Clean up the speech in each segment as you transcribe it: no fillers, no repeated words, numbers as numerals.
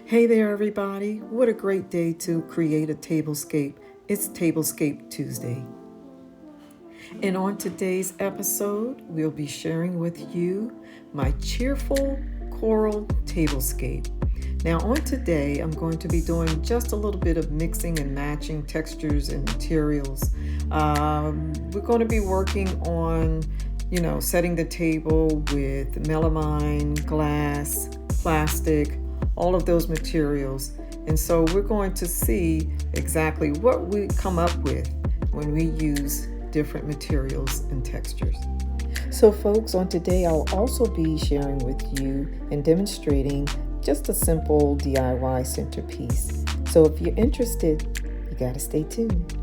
Hey there, everybody. What a great day to create a tablescape. It's Tablescape Tuesday. And on today's episode, we'll be sharing with you my Cheerful Coral Tablescape. Now on today, I'm going to be doing just a little bit of mixing and matching textures and materials. We're going to be working on, setting the table with melamine, glass, plastic, all of those materials. And so we're going to see exactly what we come up with when we use different materials and textures. So folks, on today I'll also be sharing with you and demonstrating just a simple DIY centerpiece. So if you're interested, you gotta stay tuned.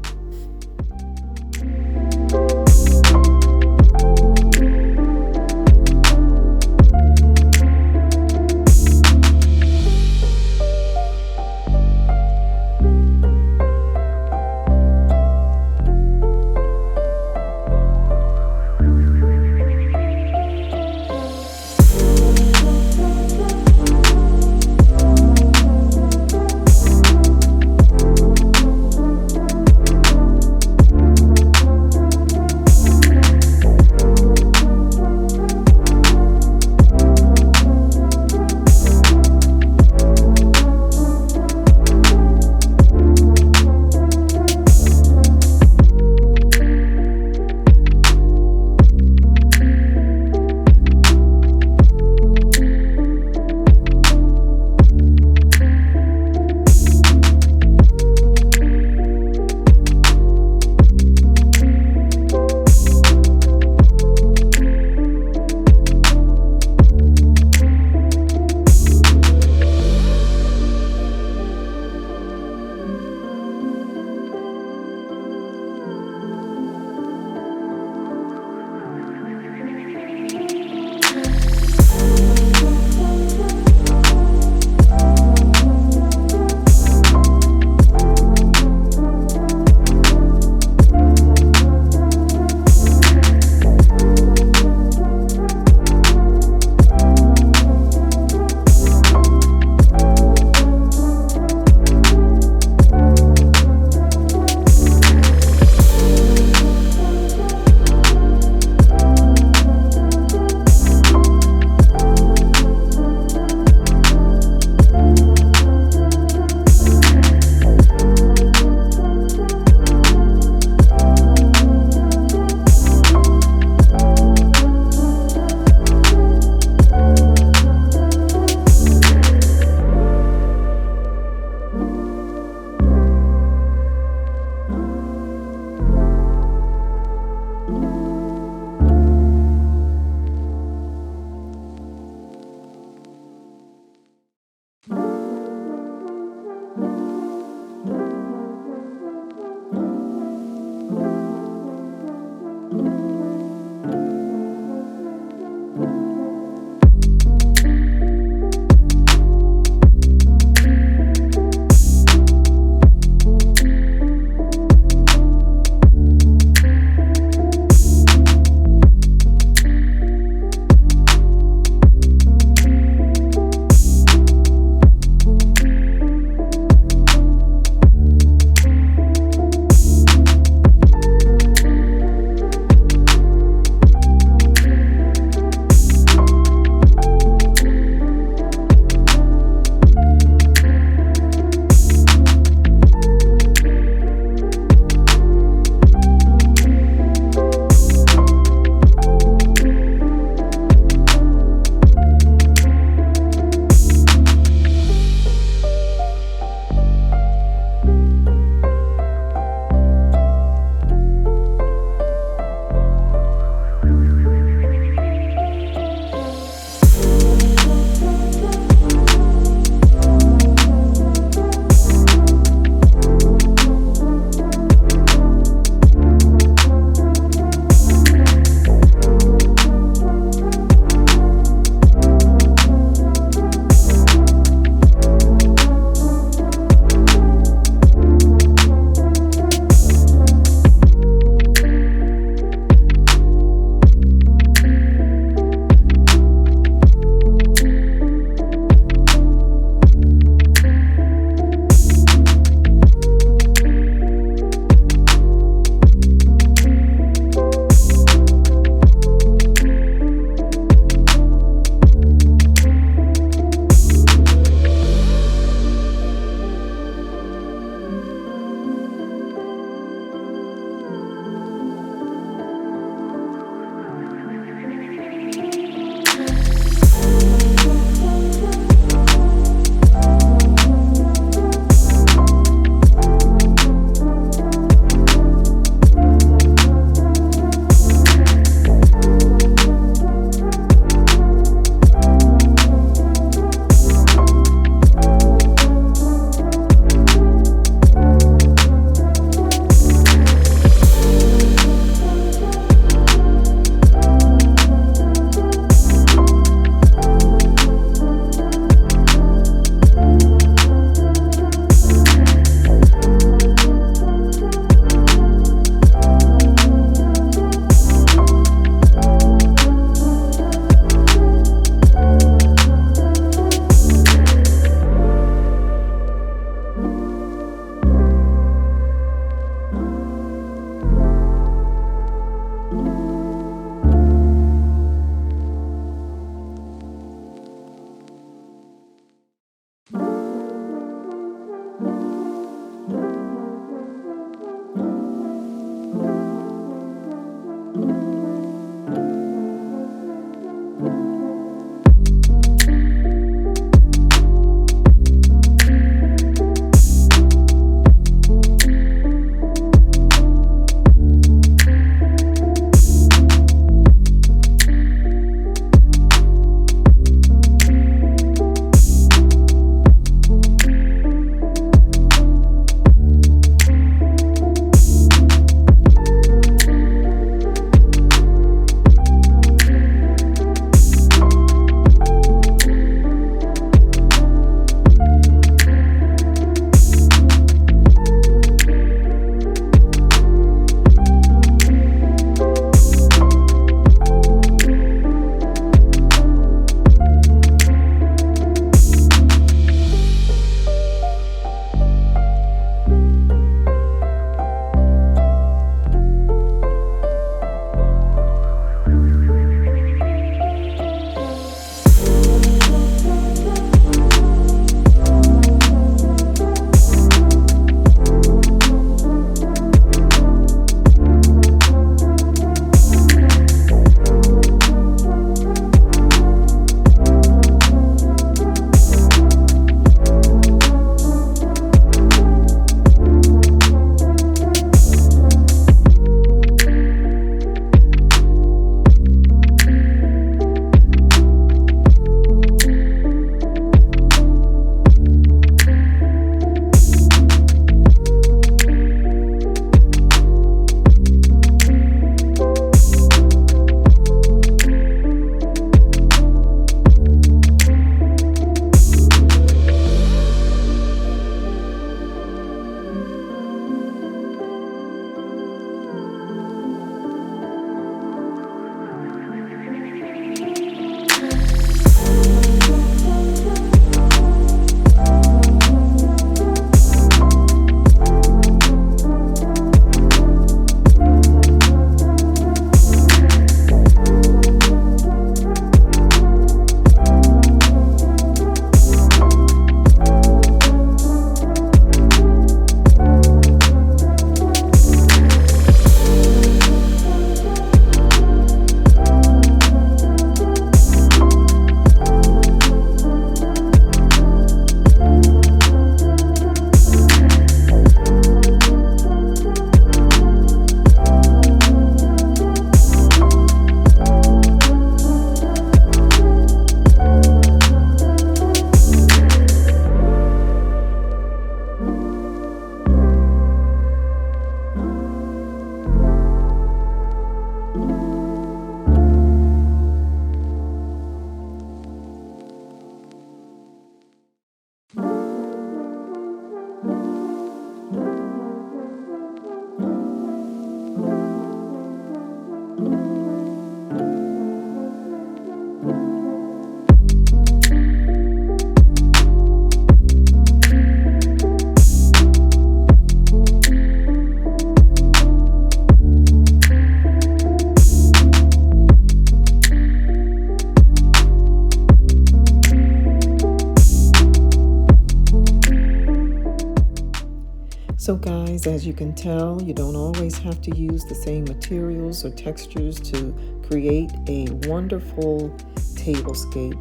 So guys, as you can tell, you don't always have to use the same materials or textures to create a wonderful tablescape.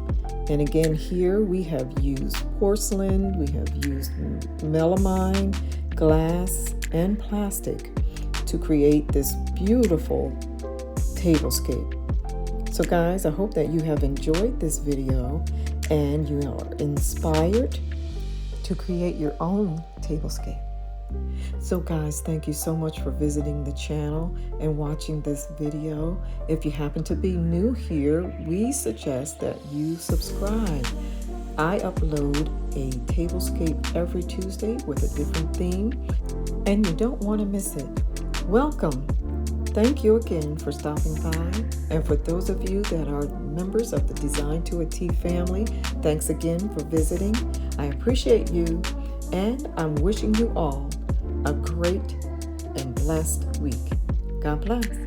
And again, here we have used porcelain, we have used melamine, glass, and plastic to create this beautiful tablescape. So guys, I hope that you have enjoyed this video and you are inspired to create your own tablescape. So guys, thank you so much for visiting the channel and watching this video. If you happen to be new here, we suggest that you subscribe. I upload a tablescape every Tuesday with a different theme, and you don't want to miss it. Welcome. Thank you again for stopping by. And for those of you that are members of the Design to a T family, thanks again for visiting. I appreciate you, and I'm wishing you all a great and blessed week. God bless.